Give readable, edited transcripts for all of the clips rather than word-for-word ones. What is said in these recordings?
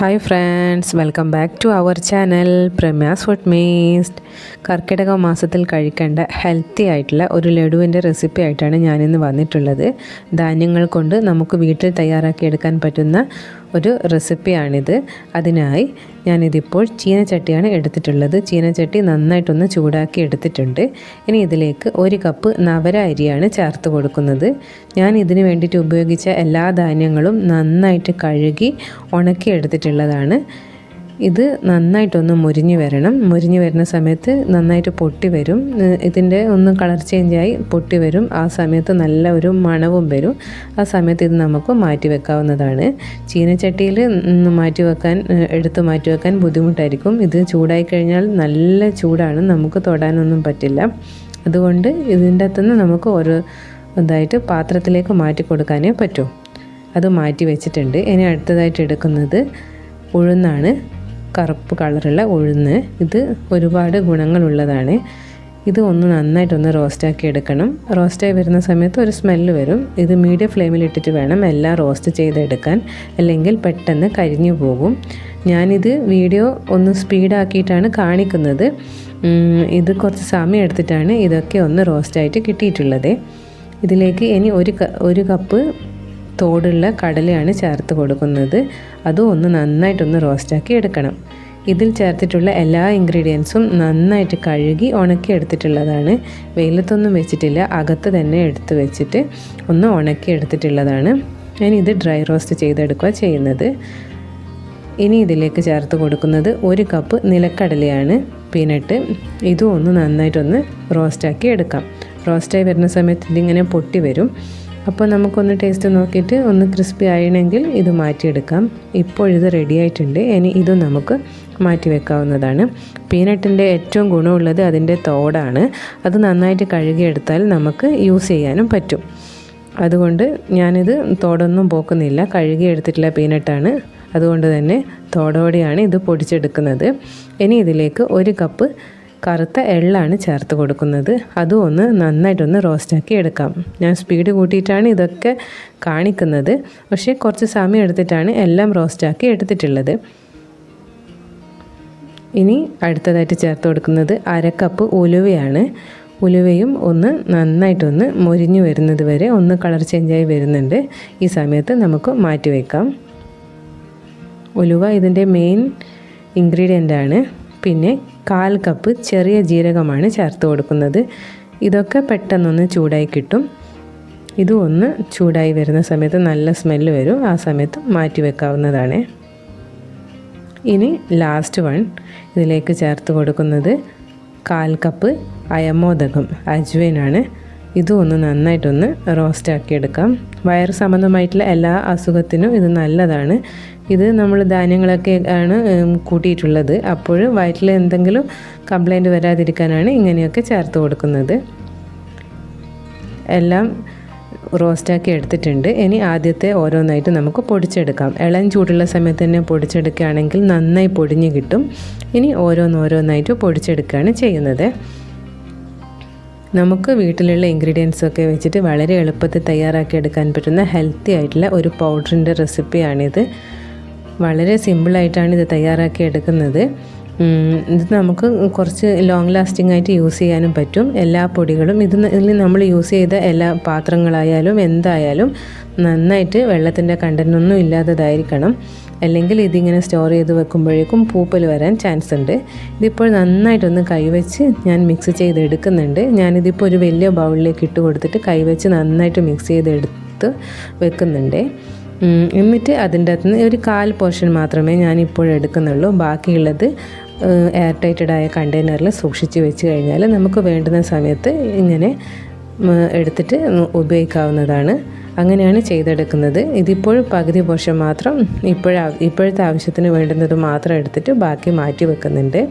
Hi friends, welcome back to our channel പ്രമ്യാസ് food മീസ്റ്റ്. കർക്കിടക മാസത്തിൽ കഴിക്കേണ്ട ഹെൽത്തി ആയിട്ടുള്ള ഒരു ലഡുവിൻ്റെ റെസിപ്പി ആയിട്ടാണ് ഞാനിന്ന് വന്നിട്ടുള്ളത്. ധാന്യങ്ങൾ കൊണ്ട് നമുക്ക് വീട്ടിൽ തയ്യാറാക്കിയെടുക്കാൻ പറ്റുന്ന ഒരു റെസിപ്പിയാണിത്. അതിനായി ഞാനിതിപ്പോൾ ചീനച്ചട്ടിയാണ് എടുത്തിട്ടുള്ളത്. ചീനച്ചട്ടി നന്നായിട്ടൊന്ന് ചൂടാക്കി എടുത്തിട്ടുണ്ട്. ഇനി ഇതിലേക്ക് 1 കപ്പ് നവര അരിയാണ് ചേർത്ത് കൊടുക്കുന്നത്. ഞാൻ ഇതിന് വേണ്ടിയിട്ട് ഉപയോഗിച്ച എല്ലാ ധാന്യങ്ങളും നന്നായിട്ട് കഴുകി ഉണക്കി എടുത്തിട്ടുള്ളതാണ്. ഇത് നന്നായിട്ടൊന്ന് മുരിഞ്ഞ് വരണം. മുരിഞ്ഞ് വരുന്ന സമയത്ത് നന്നായിട്ട് പൊട്ടി വരും. ഇതിൻ്റെ ഒന്ന് കളർ ചേഞ്ചായി പൊട്ടി വരും. ആ സമയത്ത് നല്ല ഒരു മണവും വരും. ആ സമയത്ത് ഇത് നമുക്ക് മാറ്റി വെക്കാവുന്നതാണ്. ചീനച്ചട്ടിയിൽ എടുത്ത് മാറ്റി വെക്കാൻ ബുദ്ധിമുട്ടായിരിക്കും. ഇത് ചൂടായി കഴിഞ്ഞാൽ നല്ല ചൂടാണ്, നമുക്ക് തൊടാനൊന്നും പറ്റില്ല. അതുകൊണ്ട് ഇതിൻ്റെ അകത്തുനിന്ന് നമുക്ക് ഇതായിട്ട് പാത്രത്തിലേക്ക് മാറ്റി കൊടുക്കാനേ പറ്റൂ. അത് മാറ്റി വെച്ചിട്ടുണ്ട്. ഇനി അടുത്തതായിട്ട് എടുക്കുന്നത് ഉഴുന്നാണ്. കറുപ്പ് കളറുള്ള ഉഴുന്ന്. ഇത് ഒരുപാട് ഗുണങ്ങളുള്ളതാണ്. ഇത് നന്നായിട്ടൊന്ന് റോസ്റ്റാക്കി എടുക്കണം. റോസ്റ്റായി വരുന്ന സമയത്ത് ഒരു സ്മെല്ല് വരും. ഇത് മീഡിയം ഫ്ലെയിമിലിട്ടിട്ട് വേണം എല്ലാം റോസ്റ്റ് ചെയ്തെടുക്കാൻ, അല്ലെങ്കിൽ പെട്ടെന്ന് കരിഞ്ഞു പോകും. ഞാനിത് വീഡിയോ ഒന്ന് സ്പീഡാക്കിയിട്ടാണ് കാണിക്കുന്നത്. ഇത് കുറച്ച് സമയം എടുത്തിട്ടാണ് ഇതൊക്കെ ഒന്ന് റോസ്റ്റായിട്ട് കിട്ടിയിട്ടുള്ളത്. ഇതിലേക്ക് ഇനി ഒരു കപ്പ് തോടുള്ള കടലയാണ് ചേർത്ത് കൊടുക്കുന്നത്. അതും നന്നായിട്ടൊന്ന് റോസ്റ്റാക്കി എടുക്കണം. ഇതിൽ ചേർത്തിട്ടുള്ള എല്ലാ ഇൻഗ്രീഡിയൻസും നന്നായിട്ട് കഴുകി ഉണക്കി എടുത്തിട്ടുള്ളതാണ്. വെയിലത്തൊന്നും വെച്ചിട്ടില്ല, അകത്ത് തന്നെ എടുത്ത് വെച്ചിട്ട് ഉണക്കി എടുത്തിട്ടുള്ളതാണ്. ഞാൻ ഇത് ഡ്രൈ റോസ്റ്റ് ചെയ്തെടുക്കുക ചെയ്യുന്നത്. ഇനി ഇതിലേക്ക് ചേർത്ത് കൊടുക്കുന്നത് 1 കപ്പ് നിലക്കടലയാണ്, പീനട്ട്. ഇതും നന്നായിട്ടൊന്ന് റോസ്റ്റാക്കി എടുക്കാം. റോസ്റ്റായി വരുന്ന സമയത്ത് ഇതിങ്ങനെ പൊട്ടി വരും. അപ്പോൾ നമുക്കൊന്ന് ടേസ്റ്റ് നോക്കിയിട്ട് ക്രിസ്പി ആയണമെങ്കിൽ ഇത് മാറ്റിയെടുക്കാം. ഇപ്പോൾ ഇത് റെഡി ആയിട്ടുണ്ട്. ഇനി ഇതും നമുക്ക് മാറ്റി വെക്കാവുന്നതാണ്. പീനട്ടിൻ്റെ ഏറ്റവും ഗുണമുള്ളത് അതിൻ്റെ തോടാണ്. അത് നന്നായിട്ട് കഴുകിയെടുത്താൽ നമുക്ക് യൂസ് ചെയ്യാനും പറ്റും. അതുകൊണ്ട് ഞാനിത് തോടൊന്നും പോക്കുന്നില്ല, കഴുകിയെടുത്തിട്ടുള്ള പീനട്ടാണ്. അതുകൊണ്ട് തന്നെ തോടോടെയാണ് ഇത് പൊടിച്ചെടുക്കുന്നത്. ഇനി ഇതിലേക്ക് 1 കപ്പ് കറുത്ത എള്ളാണ് ചേർത്ത് കൊടുക്കുന്നത്. അതും നന്നായിട്ടൊന്ന് റോസ്റ്റാക്കി എടുക്കാം. ഞാൻ സ്പീഡ് കൂട്ടിയിട്ടാണ് ഇതൊക്കെ കാണിക്കുന്നത്, പക്ഷേ കുറച്ച് സമയം എടുത്തിട്ടാണ് എല്ലാം റോസ്റ്റാക്കി എടുത്തിട്ടുള്ളത്. ഇനി അടുത്തതായിട്ട് ചേർത്ത് കൊടുക്കുന്നത് 1/2 കപ്പ് ഉലുവയാണ്. ഉലുവയും നന്നായിട്ടൊന്ന് മൊരിഞ്ഞു വരുന്നത് വരെ കളർ ചേഞ്ചായി വരുന്നുണ്ട്. ഈ സമയത്ത് നമുക്ക് മാറ്റി വയ്ക്കാം. ഉലുവ ഇതിൻ്റെ മെയിൻ ഇൻഗ്രീഡിയൻ്റാണ്. പിന്നെ 1/4 കപ്പ് ചെറിയ ജീരകമാണ് ചേർത്ത് കൊടുക്കുന്നത്. ഇതൊക്കെ പെട്ടെന്നൊന്ന് ചൂടായി കിട്ടും. ഇതും ചൂടായി വരുന്ന സമയത്ത് നല്ല സ്മെല്ല് വരും. ആ സമയത്ത് മാറ്റി വെക്കാവുന്നതാണ്. ഇനി ലാസ്റ്റ് ഇതിലേക്ക് ചേർത്ത് കൊടുക്കുന്നത് 1/4 കപ്പ് അയമോദകം അജ്വൈനാണ്. ഇതും നന്നായിട്ടൊന്ന് റോസ്റ്റാക്കി എടുക്കാം. വയറ് സംബന്ധമായിട്ടുള്ള എല്ലാ അസുഖത്തിനും ഇത് നല്ലതാണ്. ഇത് നമ്മൾ ധാന്യങ്ങളൊക്കെ ആണ് കൂട്ടിയിട്ടുള്ളത്. അപ്പോൾ വയറ്റിൽ എന്തെങ്കിലും കംപ്ലൈൻറ്റ് വരാതിരിക്കാനാണ് ഇങ്ങനെയൊക്കെ ചേർത്ത് കൊടുക്കുന്നത്. എല്ലാം റോസ്റ്റാക്കി എടുത്തിട്ടുണ്ട്. ഇനി ആദ്യത്തെ ഓരോന്നായിട്ട് നമുക്ക് പൊടിച്ചെടുക്കാം. ഇളം ചൂടുള്ള സമയത്ത് തന്നെ പൊടിച്ചെടുക്കുകയാണെങ്കിൽ നന്നായി പൊടിഞ്ഞ് കിട്ടും. ഇനി ഓരോന്നായിട്ട് പൊടിച്ചെടുക്കുകയാണ് ചെയ്യുന്നത്. നമുക്ക് വീട്ടിലുള്ള ഇൻഗ്രീഡിയൻസൊക്കെ വെച്ചിട്ട് വളരെ എളുപ്പത്തിൽ തയ്യാറാക്കിയെടുക്കാൻ പറ്റുന്ന ഹെൽത്തി ആയിട്ടുള്ള ഒരു പൗഡറിൻ്റെ റെസിപ്പിയാണിത്. വളരെ സിമ്പിളായിട്ടാണ് ഇത് തയ്യാറാക്കി എടുക്കുന്നത്. ഇത് നമുക്ക് കുറച്ച് ലോങ് ലാസ്റ്റിംഗ് ആയിട്ട് യൂസ് ചെയ്യാനും പറ്റും. എല്ലാ പൊടികളും ഇതിൽ നമ്മൾ യൂസ് ചെയ്ത എല്ലാ പാത്രങ്ങളായാലും എന്തായാലും നന്നായിട്ട് വെള്ളത്തിൻ്റെ കണ്ടൻറ്റൊന്നും ഇല്ലാത്തതായിരിക്കണം. അല്ലെങ്കിൽ ഇതിങ്ങനെ സ്റ്റോർ ചെയ്ത് വെക്കുമ്പോഴേക്കും പൂപ്പൽ വരാൻ ചാൻസ് ഉണ്ട്. ഇതിപ്പോൾ നന്നായിട്ടൊന്ന് കൈവച്ച് ഞാൻ മിക്സ് ചെയ്തെടുക്കുന്നുണ്ട്. ഞാനിതിപ്പോൾ ഒരു വലിയ ബൗളിലേക്ക് ഇട്ട് കൊടുത്തിട്ട് കൈവച്ച് നന്നായിട്ട് മിക്സ് ചെയ്തെടുത്ത് വെക്കുന്നുണ്ട്. എന്നിട്ട് അതിൻ്റെ അകത്ത് നിന്ന് ഒരു 1/4 പോർഷൻ മാത്രമേ ഞാനിപ്പോൾ എടുക്കുന്നുള്ളൂ. ബാക്കിയുള്ളത് എയർ ടൈറ്റഡായ കണ്ടെയ്നറിൽ സൂക്ഷിച്ച് വെച്ച് കഴിഞ്ഞാൽ നമുക്ക് വേണ്ടുന്ന സമയത്ത് ഇങ്ങനെ എടുത്തിട്ട് ഉപയോഗിക്കാവുന്നതാണ്. അങ്ങനെയാണ് ചെയ്തെടുക്കുന്നത്. ഇതിപ്പോൾ പകുതി പോർഷൻ മാത്രം ഇപ്പോഴത്തെ ആവശ്യത്തിന് വേണ്ടുന്നത് മാത്രം എടുത്തിട്ട് ബാക്കി മാറ്റി വെക്കുന്നുണ്ട്.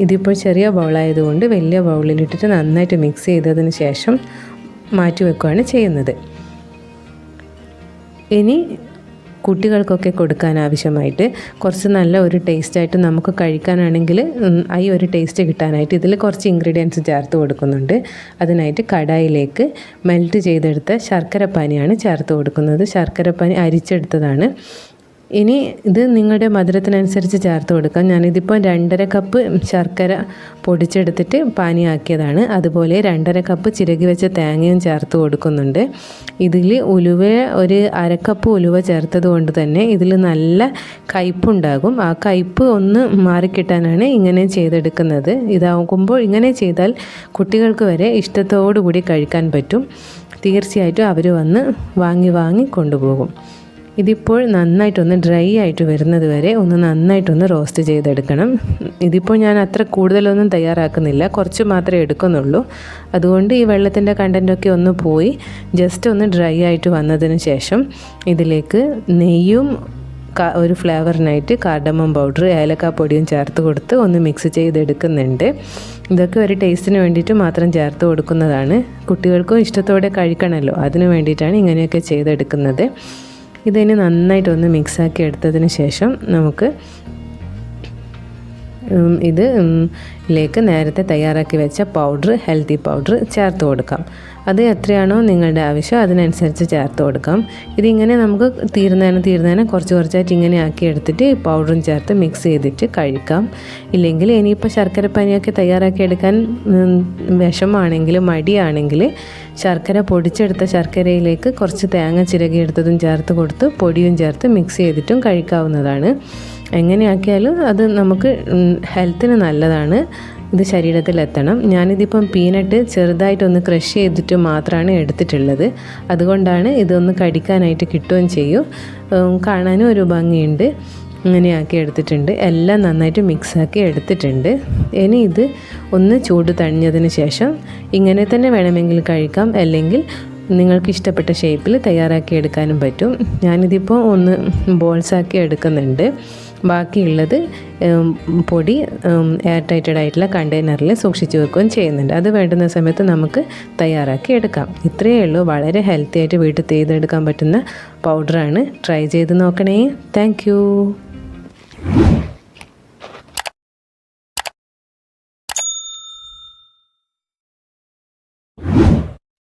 ഇതിപ്പോൾ ചെറിയ ബൗളായതുകൊണ്ട് വലിയ ബൗളിലിട്ടിട്ട് നന്നായിട്ട് മിക്സ് ചെയ്തതിന് ശേഷം മാറ്റി വെക്കുകയാണ് ചെയ്യുന്നത്. ഇനി കുട്ടികൾക്കൊക്കെ കൊടുക്കാൻ ആവശ്യമായിട്ട് കുറച്ച് നല്ല ഒരു ടേസ്റ്റായിട്ട് നമുക്ക് കഴിക്കാനാണെങ്കിൽ ഈ ഒരു ടേസ്റ്റ് കിട്ടാനായിട്ട് ഇതിൽ കുറച്ച് ഇൻഗ്രീഡിയൻസ് ചേർത്ത് കൊടുക്കുന്നുണ്ട്. അതിനായിട്ട് കടായിലേക്ക് മെൽറ്റ് ചെയ്തെടുത്ത ശർക്കരപ്പാനിയാണ് ചേർത്ത് കൊടുക്കുന്നത്. ശർക്കരപ്പാനി അരിച്ചെടുത്തതാണ്. ഇനി ഇത് നിങ്ങളുടെ മധുരത്തിനനുസരിച്ച് ചേർത്ത് കൊടുക്കാം. ഞാനിതിപ്പോൾ 2.5 കപ്പ് ശർക്കര പൊടിച്ചെടുത്തിട്ട് പാനിയാക്കിയതാണ്. അതുപോലെ 2.5 കപ്പ് ചിരകി വെച്ച തേങ്ങയും ചേർത്ത് കൊടുക്കുന്നുണ്ട്. ഇതിൽ ഉലുവ ഒരു 1/2 കപ്പ് ഉലുവ ചേർത്തത് കൊണ്ട് തന്നെ ഇതിൽ നല്ല കയ്പ്പുണ്ടാകും. ആ കയ്പ്പ് ഒന്ന് മാറിക്കിട്ടാനാണ് ഇങ്ങനെ ചെയ്തെടുക്കുന്നത്. ഇതാകുമ്പോൾ ഇങ്ങനെ ചെയ്താൽ കുട്ടികൾക്ക് വരെ ഇഷ്ടത്തോടു കൂടി കഴിക്കാൻ പറ്റും. തീർച്ചയായിട്ടും അവർ വന്ന് വാങ്ങി കൊണ്ടുപോകും. ഇതിപ്പോൾ നന്നായിട്ടൊന്ന് ഡ്രൈ ആയിട്ട് വരുന്നത് വരെ ഒന്ന് നന്നായിട്ടൊന്ന് റോസ്റ്റ് ചെയ്തെടുക്കണം. ഇതിപ്പോൾ ഞാൻ അത്ര കൂടുതലൊന്നും തയ്യാറാക്കുന്നില്ല, കുറച്ച് മാത്രമേ എടുക്കുന്നുള്ളൂ. അതുകൊണ്ട് ഈ വെള്ളത്തിൻ്റെ കണ്ടൻറ്റൊക്കെ ഒന്ന് പോയി ജസ്റ്റ് ഒന്ന് ഡ്രൈ ആയിട്ട് വന്നതിന് ശേഷം ഇതിലേക്ക് നെയ്യും ഒരു ഫ്ലേവറിനായിട്ട് കാർഡമം പൗഡർ, ഏലക്കാപ്പൊടിയും ചേർത്ത് കൊടുത്ത് ഒന്ന് മിക്സ് ചെയ്തെടുക്കുന്നുണ്ട്. ഇതൊക്കെ ഒരു ടേസ്റ്റിന് വേണ്ടിയിട്ട് മാത്രം ചേർത്ത് കൊടുക്കുന്നതാണ്. കുട്ടികൾക്കും ഇഷ്ടത്തോടെ കഴിക്കണമല്ലോ, അതിന് വേണ്ടിയിട്ടാണ് ഇങ്ങനെയൊക്കെ ചെയ്തെടുക്കുന്നത്. ഇതിന് നന്നായിട്ടൊന്ന് മിക്സാക്കി എടുത്തതിന് ശേഷം നമുക്ക് ഇതിലേക്ക് നേരത്തെ തയ്യാറാക്കി വെച്ച പൗഡർ, ഹെൽത്തി പൗഡർ ചേർത്ത് കൊടുക്കാം. അത് എത്രയാണോ നിങ്ങളുടെ ആവശ്യം അതിനനുസരിച്ച് ചേർത്ത് കൊടുക്കാം. ഇതിങ്ങനെ നമുക്ക് തീർന്നേനെ കുറച്ചായിട്ട് ഇങ്ങനെ ആക്കി എടുത്തിട്ട് പൗഡറും ചേർത്ത് മിക്സ് ചെയ്തിട്ട് കഴിക്കാം. ഇല്ലെങ്കിൽ ഇനിയിപ്പോൾ ശർക്കരപ്പാനിയൊക്കെ തയ്യാറാക്കി എടുക്കാൻ വിഷമാണെങ്കിൽ, മടിയാണെങ്കിൽ ശർക്കര പൊടിച്ചെടുത്ത ശർക്കരയിലേക്ക് കുറച്ച് തേങ്ങ ചിരകിയെടുത്തതും ചേർത്ത് കൊടുത്ത് പൊടിയും ചേർത്ത് മിക്സ് ചെയ്തിട്ടും കഴിക്കാവുന്നതാണ്. എങ്ങനെയാക്കിയാലും അത് നമുക്ക് ഹെൽത്തിന് നല്ലതാണ്. ഇത് ശരീരത്തിലെത്തണം. ഞാനിതിപ്പം പീനട്ട് ചെറുതായിട്ടൊന്ന് ക്രഷ് ചെയ്തിട്ട് മാത്രമാണ് എടുത്തിട്ടുള്ളത്. അതുകൊണ്ടാണ് ഇതൊന്ന് കടിക്കാനായിട്ട് കിട്ടുകയും ചെയ്യും, കാണാനും ഒരു ഭംഗിയുണ്ട്. ഇങ്ങനെയാക്കി എടുത്തിട്ടുണ്ട്. എല്ലാം നന്നായിട്ട് മിക്സാക്കി എടുത്തിട്ടുണ്ട്. ഇനി ഇത് ഒന്ന് ചൂട് തണിഞ്ഞതിന് ശേഷം ഇങ്ങനെ തന്നെ വേണമെങ്കിൽ കഴിക്കാം, അല്ലെങ്കിൽ നിങ്ങൾക്ക് ഇഷ്ടപ്പെട്ട ഷേപ്പിൽ തയ്യാറാക്കി എടുക്കാനും പറ്റും. ഞാനിതിപ്പോൾ ഒന്ന് ബോൾസാക്കി എടുക്കുന്നുണ്ട്. ബാക്കിയുള്ളത് പൊടി എയർ ടൈറ്റഡ് ആയിട്ടുള്ള കണ്ടെയ്നറിൽ സൂക്ഷിച്ച് വെക്കുകയും ചെയ്യുന്നുണ്ട്. അത് വേണ്ടുന്ന സമയത്ത് നമുക്ക് തയ്യാറാക്കി എടുക്കാം. ഇത്രയേ ഉള്ളൂ. വളരെ ഹെൽത്തി ആയിട്ട് വീട്ടിൽ ചെയ്തെടുക്കാൻ പറ്റുന്ന പൗഡറാണ്. ട്രൈ ചെയ്ത് നോക്കണേ. Thank you.